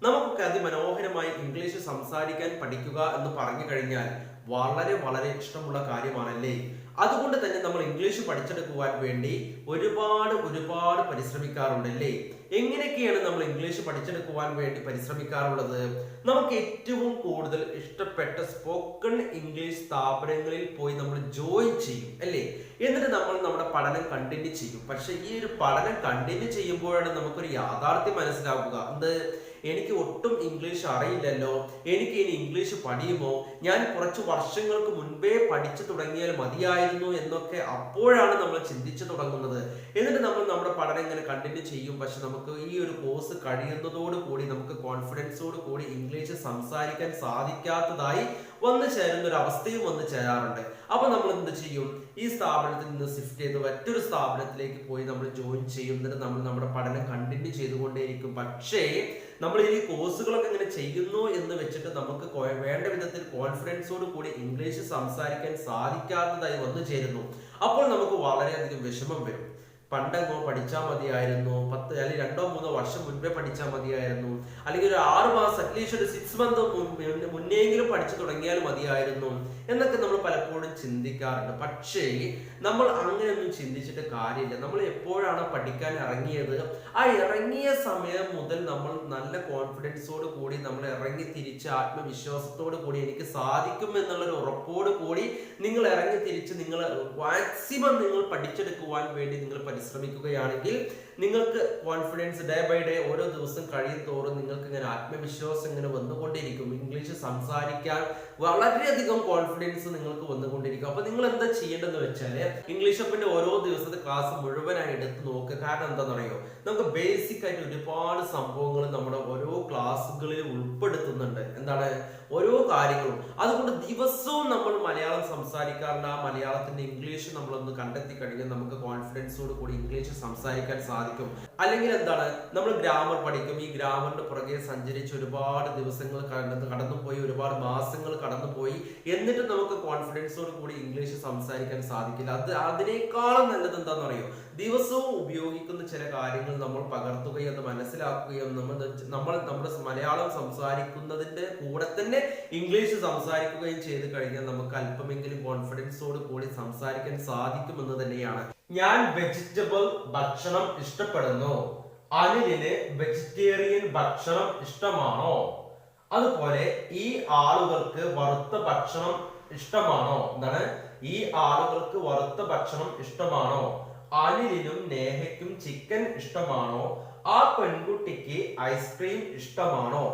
നമുക്കൊക്കെ അതിമനോഹരമായി ഇംഗ്ലീഷ് സംസാരിക്കാൻ പഠിക്കുക എന്ന് പറഞ്ഞു കഴിഞ്ഞാൽ വളരെ വളരെ ഇഷ്ടമുള്ള കാര്യമാണല്ലേ. അതുകൊണ്ട് തന്നെ നമ്മൾ ഇംഗ്ലീഷ് പഠിച്ചെടുക്കുവാൻ വേണ്ടി ഒരുപാട് പരിശ്രമിക്കാറുണ്ടല്ലേ. എങ്ങനെയൊക്കെയാണ് നമ്മൾ ഇംഗ്ലീഷ് പഠിച്ചെടുക്കുവാൻ വേണ്ടി പരിശ്രമിക്കാറുള്ളത്? നമുക്ക് ഏറ്റവും കൂടുതൽ ഇഷ്ടപ്പെട്ട സ്പോക്കൺ ഇംഗ്ലീഷ് സ്ഥാപനങ്ങളിൽ പോയി നമ്മൾ ജോയിൻ ചെയ്യും അല്ലേ. എന്നിട്ട് നമ്മൾ നമ്മുടെ പഠനം കണ്ടിന്യൂ ചെയ്യും. പക്ഷെ ഈ ഒരു പഠനം കണ്ടിന്യൂ ചെയ്യുമ്പോഴാണ് നമുക്കൊരു യാഥാർത്ഥ്യം മനസ്സിലാക്കുക. എനിക്ക് ഒട്ടും ഇംഗ്ലീഷ് അറിയില്ലല്ലോ, എനിക്ക് ഇനി ഇംഗ്ലീഷ് പഠിയുമോ, ഞാൻ കുറച്ച് വർഷങ്ങൾക്ക് മുൻപേ പഠിച്ചു തുടങ്ങിയാൽ മതിയായിരുന്നു എന്നൊക്കെ അപ്പോഴാണ് നമ്മൾ ചിന്തിച്ചു തുടങ്ങുന്നത്. എന്നിട്ട് നമ്മൾ നമ്മുടെ പഠനം ഇങ്ങനെ കണ്ടിന്യൂ ചെയ്യും. പക്ഷെ നമുക്ക് ഈ ഒരു കോഴ്സ് കഴിയുന്നതോട് കൂടി നമുക്ക് കോൺഫിഡൻസോട് കൂടി ഇംഗ്ലീഷ് സംസാരിക്കാൻ സാധിക്കാത്തതായി വന്നു ചേരുന്ന ഒരു അവസ്ഥയും വന്നു ചേരാറുണ്ട്. അപ്പൊ നമ്മൾ എന്ത് ചെയ്യും? ഈ സ്ഥാപനത്തിൽ നിന്ന് ഷിഫ്റ്റ് ചെയ്ത് മറ്റൊരു സ്ഥാപനത്തിലേക്ക് പോയി നമ്മൾ ജോയിൻ ചെയ്യുന്നതിന് നമ്മൾ നമ്മുടെ പഠനം കണ്ടിന്യൂ ചെയ്തുകൊണ്ടേയിരിക്കും. പക്ഷേ നമ്മൾ ഈ കോഴ്സുകളൊക്കെ ഇങ്ങനെ ചെയ്യുന്നു എന്ന് വെച്ചിട്ട് നമുക്ക് വേണ്ട വിധത്തിൽ കോൺഫിഡൻസോട് കൂടി ഇംഗ്ലീഷ് സംസാരിക്കാൻ സാധിക്കാത്തതായി വന്നു ചേരുന്നു. അപ്പോൾ നമുക്ക് വളരെയധികം വിഷമം വരും. പണ്ടെങ്ങോ പഠിച്ചാൽ മതിയായിരുന്നു, 10 അല്ലെങ്കിൽ 2-3 വർഷം മുൻപേ പഠിച്ചാൽ മതിയായിരുന്നു, അല്ലെങ്കിൽ ഒരു 6 മാസം അറ്റ്ലീസ്റ്റ് ഒരു 6 മന്ത് മുന്നെങ്കിലും പഠിച്ചു തുടങ്ങിയാൽ മതിയായിരുന്നു എന്നൊക്കെ നമ്മൾ പലപ്പോഴും ചിന്തിക്കാറുണ്ട്. പക്ഷേ നമ്മൾ അങ്ങനെയൊന്നും ചിന്തിച്ചിട്ട് കാര്യമില്ല. നമ്മൾ എപ്പോഴാണ് പഠിക്കാൻ ഇറങ്ങിയത്, ആ ഇറങ്ങിയ സമയം മുതൽ നമ്മൾ നല്ല കോൺഫിഡൻസോട് കൂടി നമ്മൾ ഇറങ്ങി തിരിച്ച് ആത്മവിശ്വാസത്തോട് കൂടി എനിക്ക് സാധിക്കും എന്നുള്ളൊരു ഉറപ്പോട് കൂടി നിങ്ങൾ ഇറങ്ങി തിരിച്ച് നിങ്ങൾ മാക്സിമം നിങ്ങൾ പഠിച്ചെടുക്കുവാൻ വേണ്ടി നിങ്ങൾ ശ്രമിക്കുകയാണെങ്കിൽ നിങ്ങൾക്ക് കോൺഫിഡൻസ് ഡേ ബൈ ഡേ ഓരോ ദിവസം കഴിയും തോറും നിങ്ങൾക്ക് ഇങ്ങനെ ആത്മവിശ്വാസം ഇങ്ങനെ വന്നുകൊണ്ടിരിക്കും. ഇംഗ്ലീഷ് സംസാരിക്കാൻ വളരെയധികം കോൺഫിഡൻസ് നിങ്ങൾക്ക് വന്നുകൊണ്ടിരിക്കും. അപ്പൊ നിങ്ങൾ എന്താ ചെയ്യേണ്ടതെന്ന് വെച്ചാല് ഇംഗ്ലീഷ് അപ്പിന്റെ ഓരോ ദിവസത്തെ ക്ലാസ് മുഴുവനായി എടുത്ത് നോക്കുക. കാരണം എന്താണെന്ന് അറിയോ, നമുക്ക് ബേസിക് ആയിട്ട് ഒരുപാട് സംഭവങ്ങൾ നമ്മുടെ ഓരോ ക്ലാസ്സുകളിൽ ഉൾപ്പെടുത്തുന്നുണ്ട്. എന്താണ്? ഓരോ കാര്യങ്ങളും. അതുകൊണ്ട് ദിവസവും നമ്മൾ മലയാളം സംസാരിക്കാറുണ്ട്. ആ മലയാളത്തിന്റെ ഇംഗ്ലീഷ് നമ്മളൊന്ന് കണ്ടെത്തി കഴിഞ്ഞാൽ നമുക്ക് കോൺഫിഡൻസോട് കൂടി ഇംഗ്ലീഷ് സംസാരിക്കാൻ സാധിക്കും. അല്ലെങ്കിൽ എന്താണ്, നമ്മൾ ഗ്രാമർ പഠിക്കും. ഈ ഗ്രാമറിന്റെ പുറകെ സഞ്ചരിച്ച് ഒരുപാട് ദിവസങ്ങൾ കടന്നുപോയി, ഒരുപാട് മാസങ്ങൾ കടന്നുപോയി, എന്നിട്ട് നമുക്ക് കോൺഫിഡൻസോട് കൂടി ഇംഗ്ലീഷ് സംസാരിക്കാൻ സാധിക്കില്ല. അതിനേക്കാളും നല്ലത് എന്താണെന്ന് അറിയോ, ദിവസവും ഉപയോഗിക്കുന്ന ചില കാര്യങ്ങൾ നമ്മൾ പകർത്തുകയും അത് മനസ്സിലാക്കുകയും നമ്മൾ നമ്മുടെ മലയാളം സംസാരിക്കുന്നതിന്റെ കൂടെ തന്നെ ഇംഗ്ലീഷ് സംസാരിക്കുകയും ചെയ്ത് കഴിഞ്ഞാൽ നമുക്ക് അല്പമെങ്കിലും കോൺഫിഡൻസോട് കൂടി സംസാരിക്കാൻ സാധിക്കുമെന്ന് തന്നെയാണ്. ഞാൻ വെജിറ്റബിൾ ഭക്ഷണം ഇഷ്ടപ്പെടുന്നു. അനിലിന് വെജിറ്റേറിയൻ ഭക്ഷണം ഇഷ്ടമാണോ? അതുപോലെ ഈ ആളുകൾക്ക് വറുത്ത ഭക്ഷണം ഇഷ്ടമാണോ? എന്താണ്? ഈ ആളുകൾക്ക് വറുത്ത ഭക്ഷണം ഇഷ്ടമാണോ? അനിലിനും നേഹയ്ക്കും ചിക്കൻ ഇഷ്ടമാണോ? ആ പെൺകുട്ടിക്ക് ഐസ്ക്രീം ഇഷ്ടമാണോ?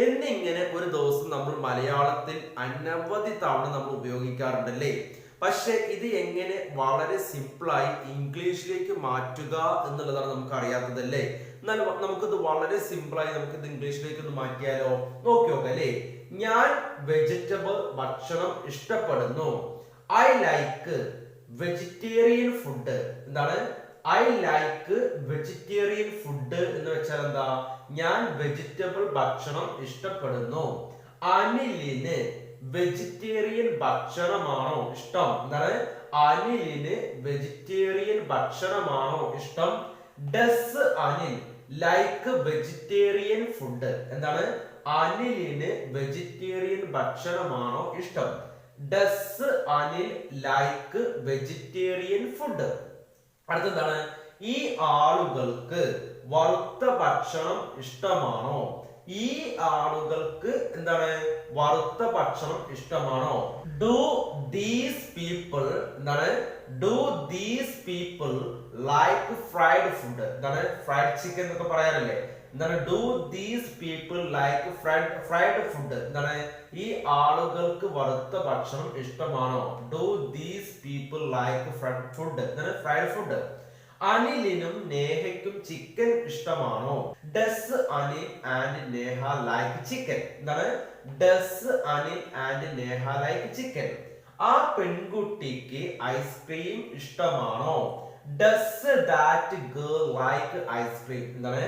എന്നിങ്ങനെ ഒരു ദിവസം നമ്മൾ മലയാളത്തിൽ അനവധി തവണ നമ്മൾ ഉപയോഗിക്കാറുണ്ടല്ലേ. പക്ഷെ ഇത് എങ്ങനെ വളരെ സിമ്പിളായി ഇംഗ്ലീഷിലേക്ക് മാറ്റുക എന്നുള്ളതാണ് നമുക്ക് അറിയാത്തതല്ലേ. എന്നാൽ നമുക്കിത് വളരെ സിമ്പിളായി നമുക്കിത് ഇംഗ്ലീഷിലേക്ക് ഒന്ന് മാറ്റിയാലോ? നോക്കിയോക്കെ അല്ലേ. ഞാൻ വെജിറ്റബിൾ ഭക്ഷണം ഇഷ്ടപ്പെടുന്നു. I like vegetarian food. എന്താണ്? ഐ ലൈക്ക് വെജിറ്റേറിയൻ ഫുഡ് എന്ന് വെച്ചാൽ എന്താ? ഞാൻ വെജിറ്റബിൾ ഭക്ഷണം ഇഷ്ടപ്പെടുന്നു. അനിലിന് വെജിറ്റേറിയൻ ഭക്ഷണമാണോ ഇഷ്ടം? എന്താണ്? അനിലിന് വെജിറ്റേറിയൻ ഭക്ഷണമാണോ ഇഷ്ടം? Does Anil like vegetarian food? എന്താണ്? അനിലിന് വെജിറ്റേറിയൻ ഭക്ഷണമാണോ ഇഷ്ടം? Does Anil like vegetarian food? അടുത്തെന്താണ്? ഈ ആളുകൾക്ക് വറുത്ത ഭക്ഷണം ഇഷ്ടമാണോ? ഈ ആളുകൾക്ക് എന്താണ്? വറുത്ത ഭക്ഷണം ഇഷ്ടമാണോ? ഡു ദീസ് പീപ്പിൾ എന്താണ്? Do these people like fried food? എന്താണ്? ഫ്രൈഡ് ചിക്കൻ എന്നൊക്കെ പറയാറില്ലേ. എന്താണ്? Do these people like fried food? എന്താണ്? ഈ ആളുകൾക്ക് വറുത്ത ഭക്ഷണം ഇഷ്ടമാണോ? Do these people like fried food? എന്താണ്? Fried food. അനിലിനും നേഹയ്ക്കും ചിക്കൻ ഇഷ്ടമാണോ? Does Anil and Neha like chicken? എന്താണ്? Does Anil and Neha like chicken? ആ പെൺകുട്ടിക്ക് ഐസ്ക്രീം ഇഷ്ടമാണോ? Does that girl like ice cream? എന്താണ്?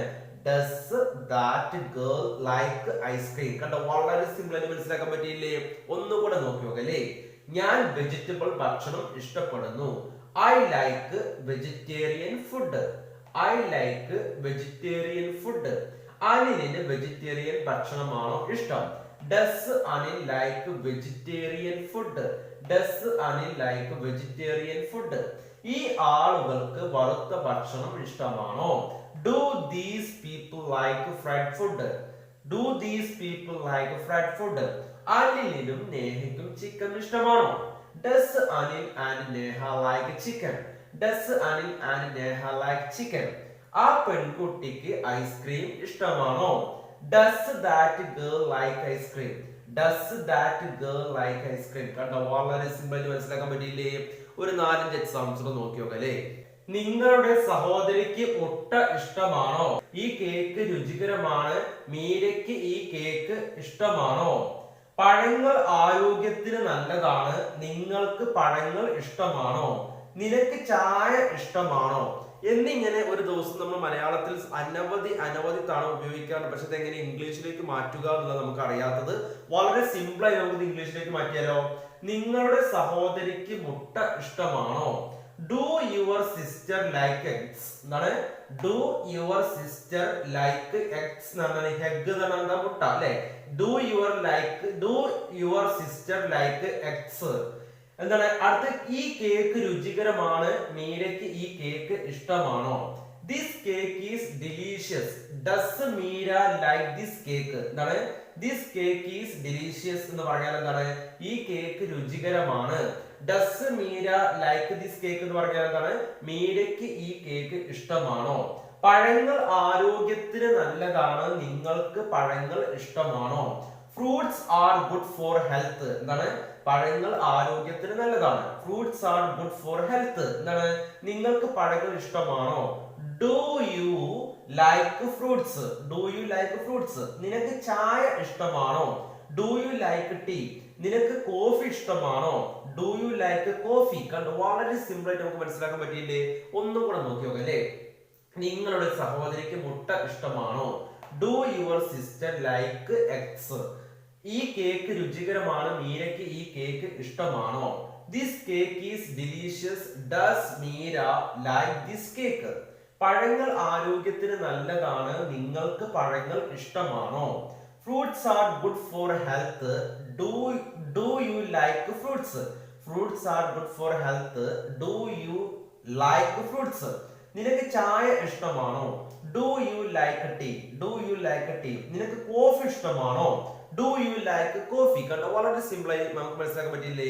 Does that girl like ice cream? കണ്ടോ, വളരെ സിമ്പിൾ ആയിട്ട് മനസ്സിലാക്കാൻ പറ്റിയില്ലേ? ഒന്നുകൂടെ നോക്കി നോക്കല്ലേ. ഞാൻ വെജിറ്റബിൾ ഭക്ഷണം ഇഷ്ടപ്പെടുന്നു. I like vegetarian food. I like vegetarian food. അനിലിന് വെജിറ്റേറിയൻ ഭക്ഷണമാണോ ഇഷ്ടം? Does Anil like vegetarian food? Does Anil like vegetarian food? ഈ ആളുകൾക്ക് വറുത്ത ഭക്ഷണം ഇഷ്ടമാണോ? Do these people like fried food? Do these people like fried food? അനിലിനും നേഹയ്ക്കും ചിക്കൻ ഇഷ്ടമാണോ? Does Anil and Neha like chicken? Does Anil and Neha like chicken? ആ പെൺകുട്ടിക്ക് ഐസ്ക്രീം ഇഷ്ടമാണോ? Does that girl like ice cream? Does that girl like ice cream? കണ്ടോ, വളരെ simple ആയിട്ട് മനസ്സിലാക്കാൻ പറ്റിയില്ലേ? ഒരു 4-5 എക്സാമ്പിൾസ് നോക്കി നോക്കാം അല്ലേ. നിങ്ങളുടെ സഹോദരിക്ക് മുട്ട ഇഷ്ടമാണോ? ഈ കേക്ക് രുചികരമാണ്. മീരയ്ക്ക് ഈ കേക്ക് ഇഷ്ടമാണോ? പഴങ്ങൾ ആരോഗ്യത്തിന് നല്ലതാണ്. നിങ്ങൾക്ക് പഴങ്ങൾ ഇഷ്ടമാണോ? നിനക്ക് ചായ ഇഷ്ടമാണോ? എന്നിങ്ങനെ ഒരു ദിവസം നമ്മൾ മലയാളത്തിൽ അനവധി തവണ ഉപയോഗിക്കാറുണ്ട്. പക്ഷെ അതെങ്ങനെ ഇംഗ്ലീഷിലേക്ക് മാറ്റുക എന്നുള്ളത് നമുക്ക് അറിയാത്തത്. വളരെ സിമ്പിൾ ആയി നമുക്ക് ഇംഗ്ലീഷിലേക്ക് മാറ്റിയാലോ? നിങ്ങളുടെ സഹോദരിക്ക് മുട്ട ഇഷ്ടമാണോ? Do your sister like eggs? എന്താണ്? Do your sister like eggs എന്നാണ്. എഗ് എന്നാണ് എന്താ? മുട്ട അല്ലെ? Do your sister like eggs എന്താണ്? അടുത്ത, ഈ കേക്ക് രുചികരമാണ്. മീരയ്ക്ക് ഈ കേക്ക് ഇഷ്ടമാണോ? This cake is delicious. Does Meera like this cake? എന്താണ്? ദിസ് കേക്ക് ഈസ് ഡിലീഷ്യസ് എന്ന് പറഞ്ഞാൽ എന്താണ്? ഈ കേക്ക് രുചികരമാണ്. Does Meera like this cake എന്ന് പറഞ്ഞാൽ എന്താണ്? മീരയ്ക്ക് ഈ കേക്ക് ഇഷ്ടമാണോ? പഴങ്ങൾ ആരോഗ്യത്തിന് നല്ലതാണ്. നിങ്ങൾക്ക് പഴങ്ങൾ ഇഷ്ടമാണോ? Fruits are good for health? എന്താണ്? പഴങ്ങൾ ആരോഗ്യത്തിന് നല്ലതാണ്. Fruits are good for health. എന്താണ്? നിങ്ങൾക്ക് പഴങ്ങൾ ഇഷ്ടമാണോ? Do you like fruits? Do you like fruits? നിനക്ക് ചായ ഇഷ്ടമാണോ? Do you like tea? നിനക്ക് കോഫി ഇഷ്ടമാണോ? Do you like coffee? കണ്ടു, വളരെ സിമ്പിൾ ആയിട്ട് നമുക്ക് മനസ്സിലാക്കാൻ പറ്റിയില്ലേ? ഒന്നും കൂടെ നോക്കി നോക്കാം അല്ലേ. നിങ്ങളുടെ സഹോദരിക്ക് മുട്ട ഇഷ്ടമാണോ? Do your sister like eggs? ഈ കേക്ക് രുചികരമാണ്. മീരയ്ക്ക് ഈ കേക്ക് ഇഷ്ടമാണോ? This cake is delicious. Does Meera like this cake? പഴങ്ങൾ ആരോഗ്യത്തിന് നല്ലതാണ്. നിങ്ങൾക്ക് പഴങ്ങൾ ഇഷ്ടമാണോ? Fruits are good for health. Do you like fruits? Fruits are good for health. Do you like fruits? നിനക്ക് ചായ ഇഷ്ടമാണോ? Do you like tea? Do you like tea? നിനക്ക് കോഫി ഇഷ്ടമാണോ? Do you like coffee? കണ്ടോ, വളരെ simple ആയി നമുക്ക് മനസ്സിലാക്കാൻ പറ്റിയില്ലേ?